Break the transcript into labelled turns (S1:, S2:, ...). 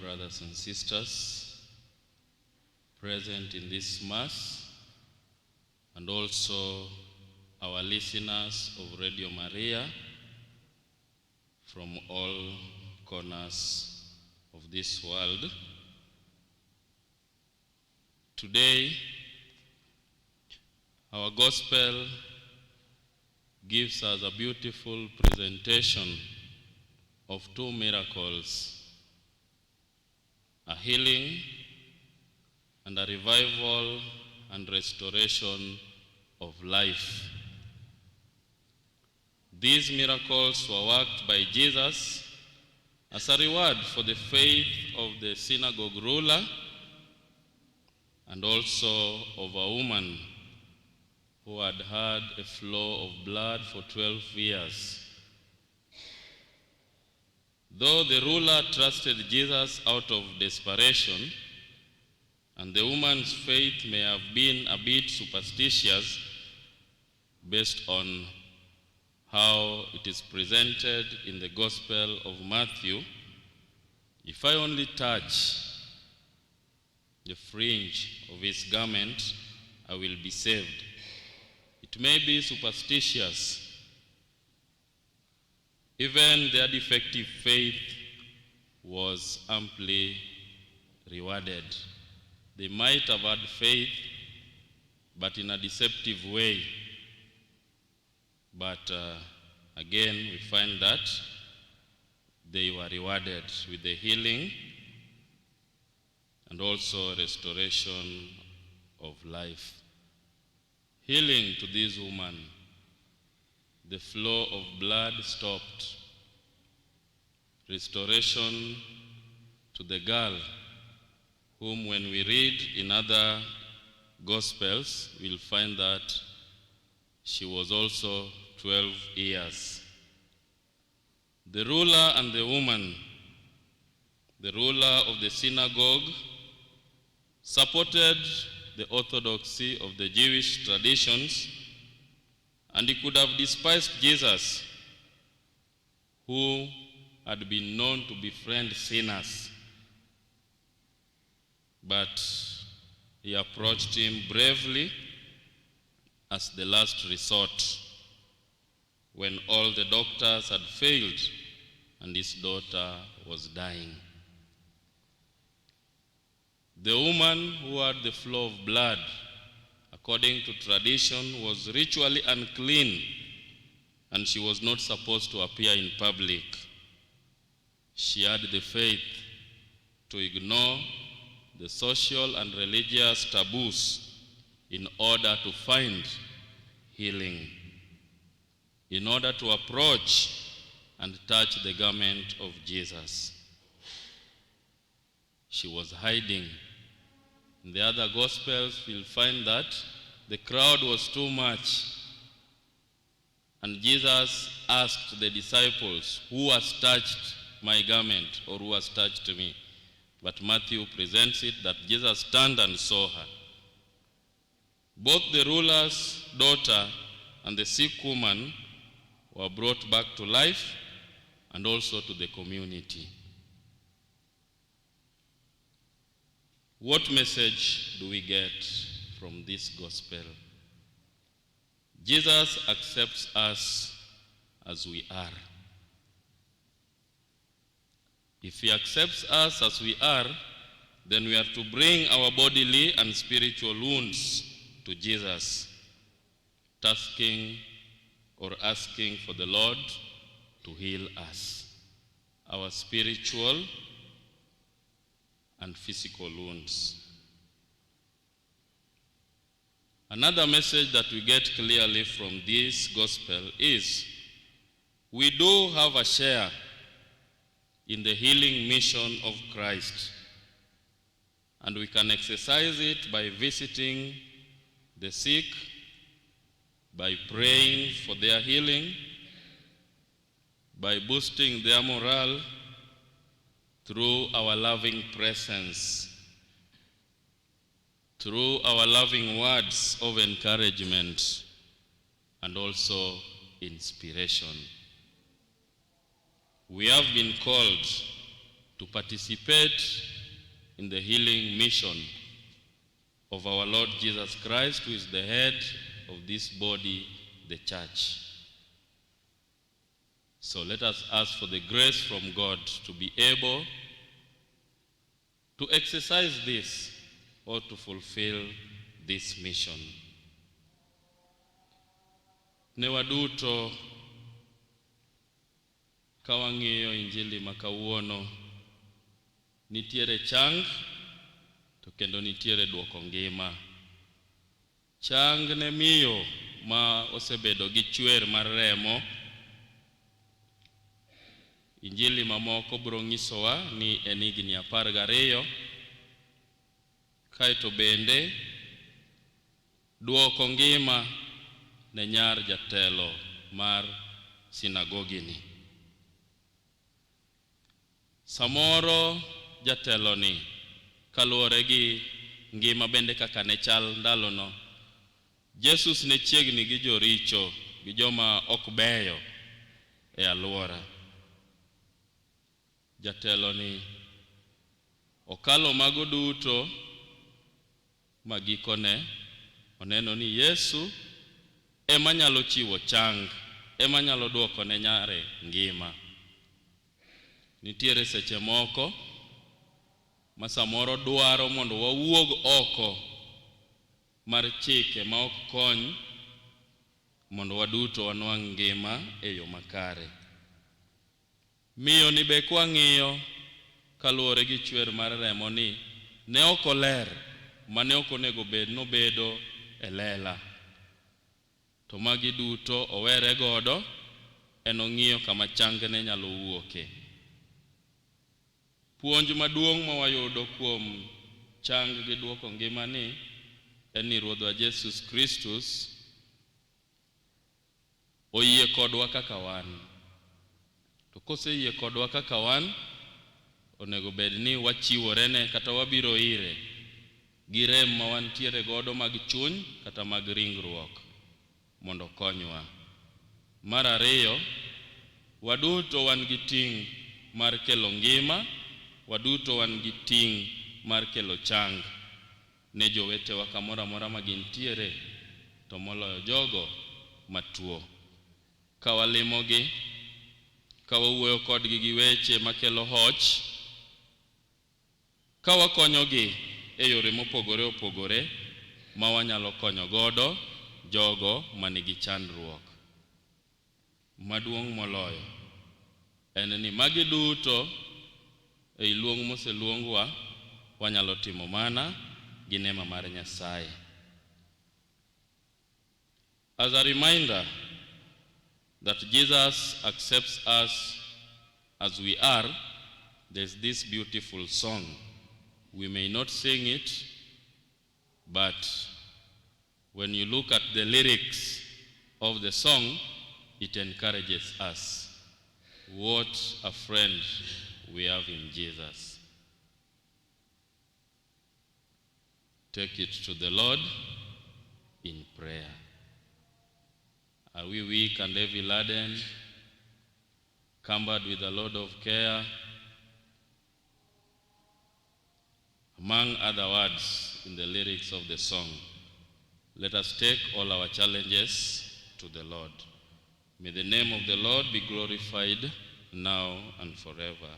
S1: brothers and sisters present in this Mass, and also our listeners of Radio Maria from all corners of this world. Today, our Gospel gives us a beautiful presentation of two miracles, a healing and a revival and restoration of life. These miracles were worked by Jesus as a reward for the faith of the synagogue ruler and also of a woman who had had a flow of blood for 12 years. Though the ruler trusted Jesus out of desperation, and the woman's faith may have been a bit superstitious based on how it is presented in the Gospel of Matthew, if I only touch the fringe of his garment, I will be saved. It may be superstitious. Even their defective faith was amply rewarded. They might have had faith, but in a deceptive way. But again, we find that they were rewarded with the healing and also restoration of life. Healing to this woman. The flow of blood stopped. Restoration to the girl, whom when we read in other Gospels, we'll find that she was also 12 years. The ruler and the woman, the ruler of the synagogue, supported the orthodoxy of the Jewish traditions, and he could have despised Jesus, who had been known to befriend sinners. But he approached him bravely as the last resort when all the doctors had failed and his daughter was dying. The woman who had the flow of blood, according to tradition, was ritually unclean, and she was not supposed to appear in public. She had the faith to ignore the social and religious taboos in order to find healing, in order to approach and touch the garment of Jesus. She was hiding. In the other Gospels, we'll find that the crowd was too much. And Jesus asked the disciples, "Who has touched my garment?" or "Who has touched me?" But Matthew presents it that Jesus turned and saw her. Both the ruler's daughter and the sick woman were brought back to life and also to the community. What message do we get from this gospel? Jesus accepts us as we are. If he accepts us as we are, then we are to bring our bodily and spiritual wounds to Jesus, asking for the Lord to heal us, our spiritual and physical wounds. Another message that we get clearly from this gospel is we do have a share in the healing mission of Christ, and we can exercise it by visiting the sick, by praying for their healing, by boosting their morale through our loving presence, through our loving words of encouragement and also inspiration. We have been called to participate in the healing mission of our Lord Jesus Christ, who is the head of this body, the church. So let us ask for the grace from God to be able to exercise this or to fulfill this mission. Ne waduto kawang'iyo injili makawuono, nitiere chang to kendo nitiere duoko ngima. Chang ne miyo ma osebedo gi chwer mar remo. Injili mamoko biro nyisowa ni en higni 12, kaeto bende duoko ngima ne nyar jatelo mar sinagogini. Samoro jatelo ni kaluwore gi ngima bende kaka ne chal ndalono, Jesus ne chiegni gi joricho, gi joma ok beyo e alwora. Jatelo ni okalo mago duto magikone oneno ni Yesu ema nyalo chiwo chang, ema nyalo duoko ne nyare ngima. Nitiere seche moko ma samoro dwaro mondo wawuog oko mar chike ma ok kony mondo waduto wanwang' ngima e yo makare. Miyo ni be kwang'iyo kaluwore gi chwer mar remo ni ne ok oler, mane ok onego bed nobedo e lela. To magi duto owere godo, en ong'iyo kama changne nyalo wuoke. Puonj maduong' ma wayudo kuom chang gi duoko ngima ni en ni Ruodhwa Jesus Kristus oyie kodwa kaka wan. To koseyie kodwa kaka wan, onego bed ni wachiworene kata wabiro ire gi rem ma wantiere godo mag chuny kata mag ringruok mondo konywa. Mar ariyo, waduto wan gi ting' mar kelo ngima, waduto wan gi ting' mar kelo chang ne jowetewa kamoro amora ma gintiere, to moloyo jogo matuo. Kawalimogi, kawawuoyo kodgi gi weche makelo hoch, kawakonyogi e yore mopogore opogore ma wanyalo konyo godo jogo manigi chandruok. Maduong' moloyo en ni magi duto e luong moseluongwa wanyalo timo mana gi neema mar Nyasaye. As a reminder that Jesus accepts us as we are, there's this beautiful song. We may not sing it, but when you look at the lyrics of the song, it encourages us. What a friend we have in Jesus. Take it to the Lord in prayer. Are we weak and heavy laden, cumbered with a load of care? Among other words in the lyrics of the song, let us take all our challenges to the Lord. May the name of the Lord be glorified now and forever.